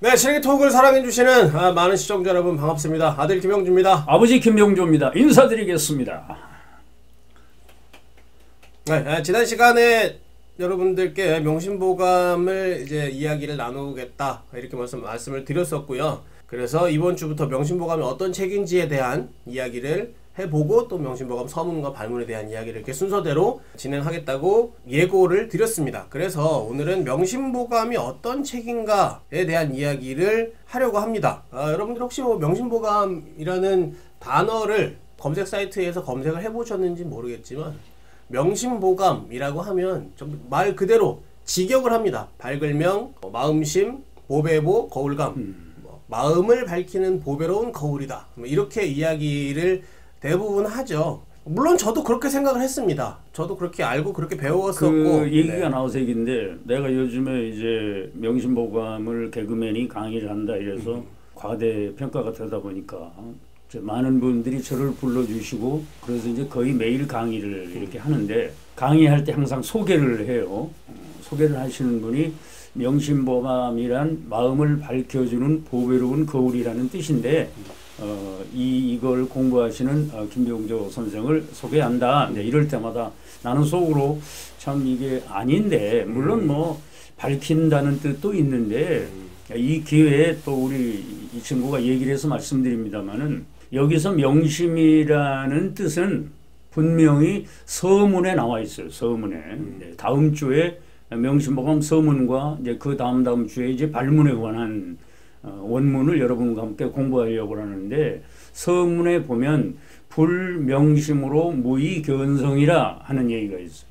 네, 실기톡을 사랑해주시는 많은 시청자 여러분 반갑습니다. 아들 김영주입니다. 아버지 김영주입니다. 인사드리겠습니다. 네, 지난 시간에 여러분들께 명심보감을 이제 이야기를 나누겠다 이렇게 말씀을 드렸었고요. 그래서 이번 주부터 명심보감이 어떤 책인지에 대한 이야기를 해보고 또 명심보감 서문과 발문에 대한 이야기를 이렇게 순서대로 진행하겠다고 예고를 드렸습니다. 그래서 오늘은 명심보감이 어떤 책인가에 대한 이야기를 하려고 합니다. 여러분들 혹시 뭐 명심보감이라는 단어를 검색 사이트에서 검색을 해보셨는지 모르겠지만 명심보감이라고 하면 말 그대로 직역을 합니다. 밝을명, 마음심, 보배보, 거울감, 마음을 밝히는 보배로운 거울이다. 이렇게 이야기를 대부분 하죠. 물론 저도 그렇게 생각을 했습니다. 저도 그렇게 알고 그렇게 배웠었고. 그 얘기가 나와서 얘기인데 내가 요즘에 이제 명심보감을 개그맨이 강의를 한다 이래서 과대평가가 되다 보니까 많은 분들이 저를 불러주시고 그래서 이제 거의 매일 강의를 이렇게 하는데 강의할 때 항상 소개를 해요. 소개를 하시는 분이 명심보감이란 마음을 밝혀주는 보배로운 거울이라는 뜻인데 이걸 공부하시는 김병조 선생을 소개한다. 네, 이럴 때마다 나는 속으로 참 이게 아닌데 물론 뭐 밝힌다는 뜻도 있는데 이 기회에 또 우리 이 친구가 얘기를 해서 말씀드립니다만은 여기서 명심이라는 뜻은 분명히 서문에 나와 있어요. 서문에. 네, 다음 주에 명심보감 서문과 이제 그 다음 주에 이제 발문에 관한 원문을 여러분과 함께 공부하려고 하는데 서문에 보면 불명심으로 무의견성이라 하는 얘기가 있어요.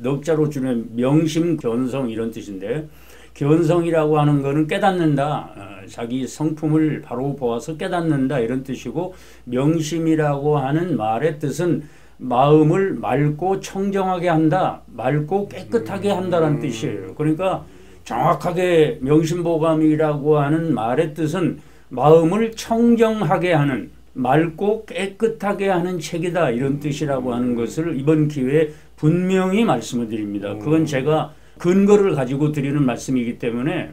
넉자로 줄여 명심견성 이런 뜻인데 견성이라고 하는 거는 깨닫는다. 자기 성품을 바로 보아서 깨닫는다 이런 뜻이고 명심이라고 하는 말의 뜻은 마음을 맑고 청정하게 한다. 맑고 깨끗하게 한다는 뜻이에요. 그러니까 정확하게 명심보감이라고 하는 말의 뜻은 마음을 청정하게 하는 맑고 깨끗하게 하는 책이다 이런 뜻이라고 하는 것을 이번 기회에 분명히 말씀을 드립니다. 그건 제가 근거를 가지고 드리는 말씀이기 때문에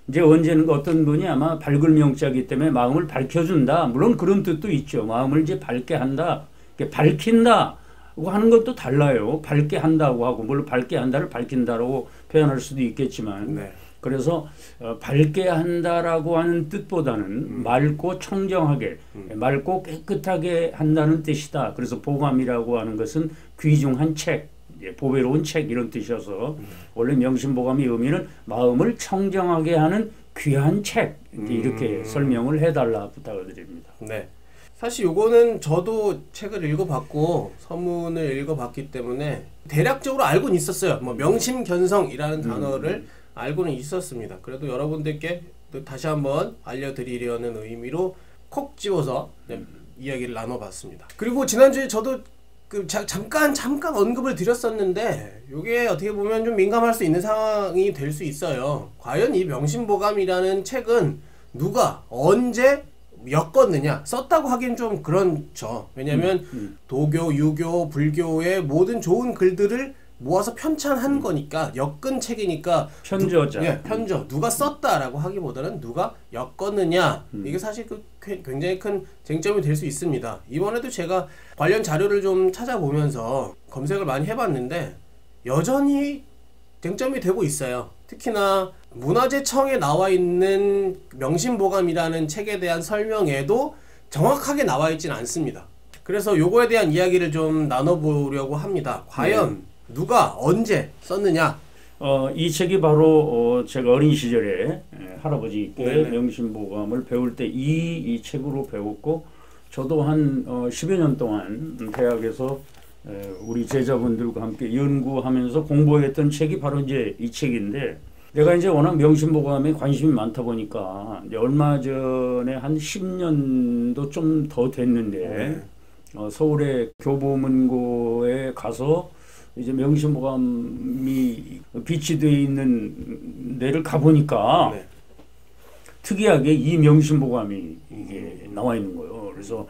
이제 언제는 어떤 분이 아마 밝을 명자이기 때문에 마음을 밝혀준다. 물론 그런 뜻도 있죠. 마음을 이제 밝게 한다. 밝힌다. 하는 것도 달라요. 밝게 한다고 하고 물론 밝게 한다를 밝힌다라고 표현할 수도 있겠지만 네. 그래서 밝게 한다라고 하는 뜻보다는 맑고 청정하게 맑고 깨끗하게 한다는 뜻이다. 그래서 보감이라고 하는 것은 귀중한 책, 보배로운 책 이런 뜻이어서 원래 명심보감의 의미는 마음을 청정하게 하는 귀한 책 이렇게 설명을 해달라 부탁을 드립니다. 네. 사실 요거는 저도 책을 읽어봤고 서문을 읽어봤기 때문에 대략적으로 알고는 있었어요. 뭐 명심견성이라는 단어를 알고는 있었습니다. 그래도 여러분들께 또 다시 한번 알려드리려는 의미로 콕 집어서 이야기를 나눠봤습니다. 그리고 지난주에 저도 잠깐 언급을 드렸었는데 이게 어떻게 보면 좀 민감할 수 있는 상황이 될 수 있어요. 과연 이 명심보감이라는 책은 누가 언제 엮었느냐 썼다고 하긴 좀 그렇죠. 왜냐하면 도교, 유교, 불교의 모든 좋은 글들을 모아서 편찬한 거니까 엮은 책이니까 편저자. 예, 편저. 누가 썼다라고 하기보다는 누가 엮었느냐 이게 사실 굉장히 큰 쟁점이 될 수 있습니다. 이번에도 제가 관련 자료를 좀 찾아보면서 검색을 많이 해봤는데 여전히 쟁점이 되고 있어요. 특히나 문화재청에 나와 있는 명심보감이라는 책에 대한 설명에도 정확하게 나와 있지는 않습니다. 그래서 요거에 대한 이야기를 좀 나눠보려고 합니다. 과연 누가 언제 썼느냐? 이 책이 바로 제가 어린 시절에 할아버지께 명심보감을 배울 때 이 책으로 배웠고 저도 한 10여 년 동안 대학에서 우리 제자분들과 함께 연구하면서 공부했던 책이 바로 이제 이 책인데 내가 이제 워낙 명심보감에 관심이 많다 보니까 이제 얼마 전에 한 10년도 좀 더 됐는데 서울의 교보문고에 가서 이제 명심보감이 비치되어 있는 데를 가보니까 특이하게 이 명심보감이 이게 나와 있는 거예요. 그래서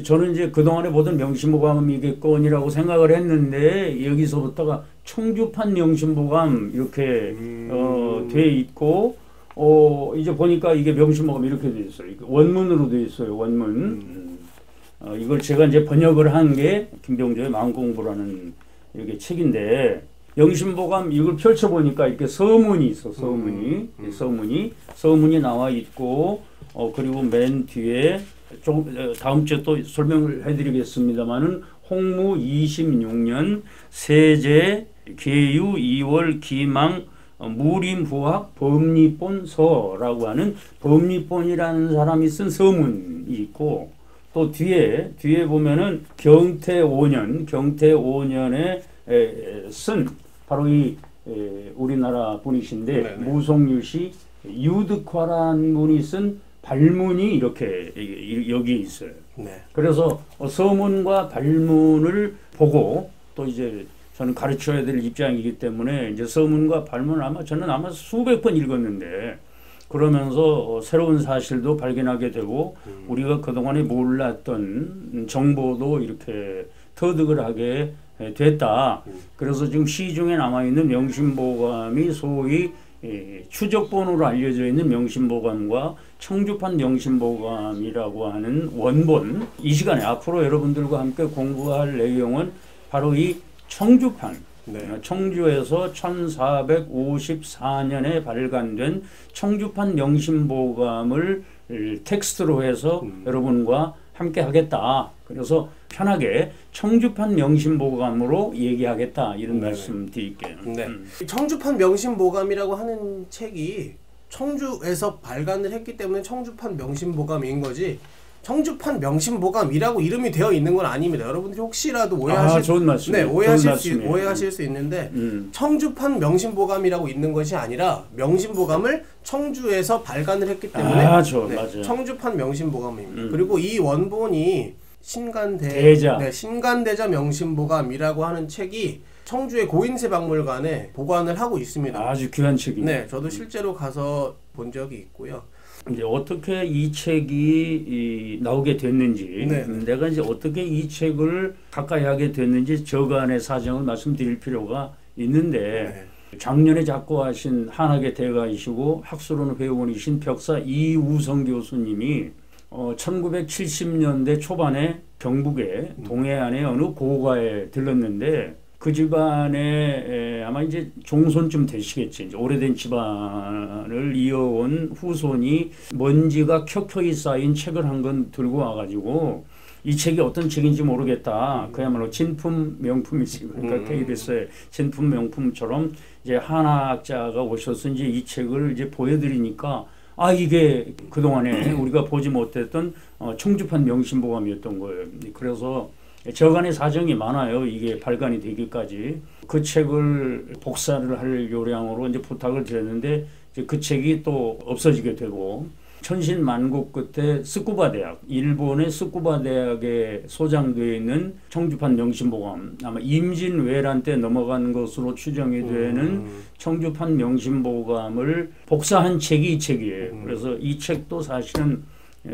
저는 이제 그동안에 보던 명심보감이겠거니라고 생각을 했는데 여기서부터가 청주판 명심보감 이렇게 돼 있고 이제 보니까 이게 명심보감 이렇게 돼 있어요. 원문으로 돼 있어요. 원문. 이걸 제가 이제 번역을 한 게 김병조의 마음공부라는 이렇게 책인데, 명심보감 이걸 펼쳐보니까 이렇게 서문이 있어. 서문이 나와 있고, 그리고 맨 뒤에 다음 주에 또 설명을 해드리겠습니다만은 홍무 26년 세제 계유 2월 기망 무림부학 법리본서라고 하는 법리본이라는 사람이 쓴 서문이 있고, 또 뒤에 보면은 경태 5년에 쓴 바로 이 우리나라 분이신데, 네네. 무송유시 유득화라는 분이 쓴 발문이 이렇게 여기에 있어요. 네. 그래서 서문과 발문을 보고, 또 이제 저는 가르쳐야 될 입장이기 때문에 이제 서문과 발문을 저는 아마 수백 번 읽었는데, 그러면서 새로운 사실도 발견하게 되고 우리가 그동안에 몰랐던 정보도 이렇게 터득을 하게 됐다. 그래서 지금 시중에 남아있는 명심보감이 소위 추적본으로 알려져 있는 명심보감과 청주판 명심보감이라고 하는 원본, 이 시간에 앞으로 여러분들과 함께 공부할 내용은 바로 이 청주판, 네. 청주에서 1454년에 발간된 청주판 명심보감을 텍스트로 해서 여러분과 함께 하겠다. 그래서 편하게 청주판 명심보감으로 얘기하겠다, 이런 말씀 드릴게요. 네. 청주판 명심보감이라고 하는 책이 청주에서 발간을 했기 때문에 청주판 명심보감인 거지, 청주판 명심보감이라고 이름이 되어 있는 건 아닙니다. 여러분들이 혹시라도 좋은 말씀. 네, 오해하실 수 있는데, 청주판 명심보감이라고 있는 것이 아니라 명심보감을 청주에서 발간을 했기 때문에 맞아요. 청주판 명심보감입니다. 그리고 이 원본이 신간대자 명심보감이라고 하는 책이 청주의 고인세 박물관에 보관을 하고 있습니다. 아주 귀한 책입니다. 네, 저도 실제로 가서 본 적이 있고요. 이제 어떻게 이 책이 나오게 됐는지, 내가 이제 어떻게 이 책을 가까이 하게 됐는지 저간의 사정을 말씀드릴 필요가 있는데, 작년에 작고하신 한학의 대가이시고 학술원 회원이신 벽사 이우성 교수님이 1970년대 초반에 경북의 동해안의 어느 고가에 들렀는데, 그 집안에 아마 이제 종손쯤 되시겠지. 이제 오래된 집안을 이어온 후손이 먼지가 켜켜이 쌓인 책을 한 권 들고 와가지고, 이 책이 어떤 책인지 모르겠다. 그야말로 진품 명품이지. 그러니까 KBS의 진품 명품처럼 이제 한학자가 오셔서 이제 이 책을 이제 보여드리니까, 이게 그동안에 우리가 보지 못했던 청주판 명심보감이었던 거예요. 그래서 저간의 사정이 많아요. 이게 발간이 되기까지. 그 책을 복사를 할 요량으로 이제 부탁을 드렸는데, 이제 그 책이 또 없어지게 되고, 천신만고 끝에 스쿠바 대학, 일본의 스쿠바 대학에 소장되어 있는 청주판 명심보감, 아마 임진왜란 때 넘어간 것으로 추정이 되는 청주판 명심보감을 복사한 책이 이 책이에요. 그래서 이 책도 사실은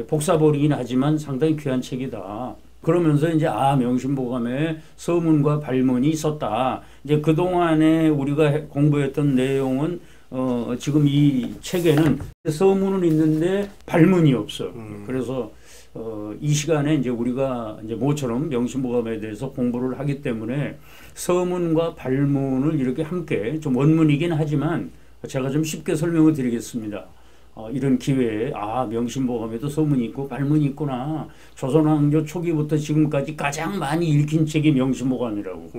복사본이긴 하지만 상당히 귀한 책이다. 그러면서 이제 명심보감에 서문과 발문이 있었다. 이제 그동안에 우리가 공부했던 내용은 지금 이 책에는 서문은 있는데 발문이 없어. 그래서 이 시간에 이제 우리가 이제 모처럼 명심보감에 대해서 공부를 하기 때문에 서문과 발문을 이렇게 함께, 좀 원문이긴 하지만 제가 좀 쉽게 설명을 드리겠습니다. 이런 기회에 명심보감에도 서문이 있고 발문이 있구나. 조선왕조 초기부터 지금까지 가장 많이 읽힌 책이 명심보감이라고.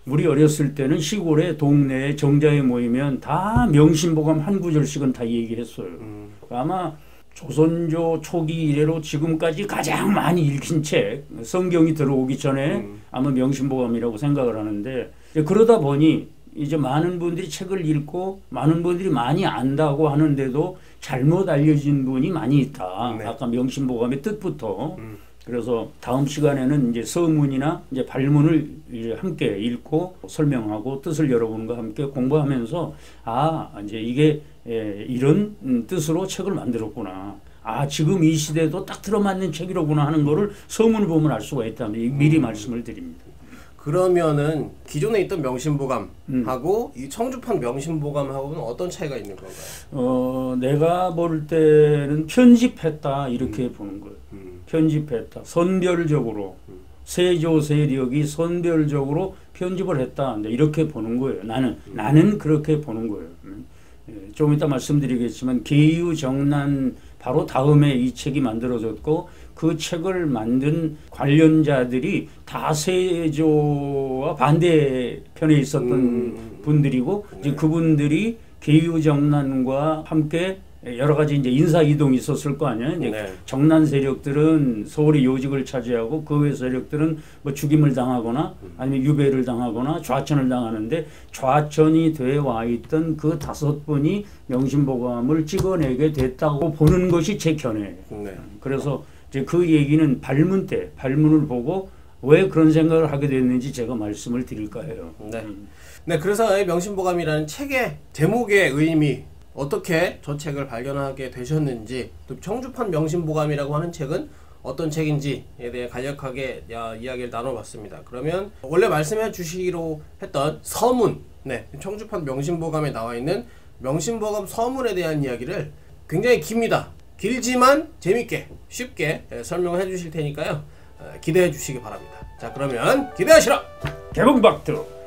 우리 어렸을 때는 시골에 동네에 정자에 모이면 다 명심보감 한 구절씩은 다 얘기했어요. 아마 조선조 초기 이래로 지금까지 가장 많이 읽힌 책, 성경이 들어오기 전에 아마 명심보감이라고 생각을 하는데, 그러다 보니 이제 많은 분들이 책을 읽고 많은 분들이 많이 안다고 하는데도 잘못 알려진 분이 많이 있다. 네. 아까 명심보감의 뜻부터. 그래서 다음 시간에는 이제 서문이나 이제 발문을 이제 함께 읽고 설명하고 뜻을 여러분과 함께 공부하면서 이제 이게 이런 뜻으로 책을 만들었구나. 지금 이 시대에도 딱 들어맞는 책이로구나 하는 거를 서문을 보면 알 수가 있다면 미리 말씀을 드립니다. 그러면은 기존에 있던 명심보감하고 이 청주판 명심보감하고는 어떤 차이가 있는 건가요? 내가 볼 때는 편집했다 이렇게 보는 거예요. 편집했다. 선별적으로 세조 세력이 선별적으로 편집을 했다. 이렇게 보는 거예요. 나는 그렇게 보는 거예요. 좀 이따 말씀드리겠지만 계유정난 바로 다음에 이 책이 만들어졌고 그 책을 만든 관련자들이 다 세조와 반대편에 있었던 분들이고 이제 그분들이 계유정난과 함께 여러 가지 이제 인사 이동이 있었을 거 아니에요. 이제 정난 세력들은 서울의 요직을 차지하고 그 외 세력들은 뭐 죽임을 당하거나 아니면 유배를 당하거나 좌천을 당하는데 좌천이 돼 와 있던 그 5분이 명심보감을 찍어내게 됐다고 보는 것이 제 견해예요. 그래서 이제 그 얘기는 발문을 보고 왜 그런 생각을 하게 됐는지 제가 말씀을 드릴까 해요. 네, 그래서 이 명심보감이라는 책의 제목의 의미 어떻게 저 책을 발견하게 되셨는지 또 청주판 명심보감이라고 하는 책은 어떤 책인지에 대해 간략하게 이야기를 나눠봤습니다. 그러면 원래 말씀해 주시기로 했던 서문, 청주판 명심보감에 나와 있는 명심보감 서문에 대한 이야기를 굉장히 깁니다. 길지만 재밌게 쉽게 설명을 해주실 테니까요. 기대해 주시기 바랍니다. 자, 그러면 기대하시라. 개봉박두.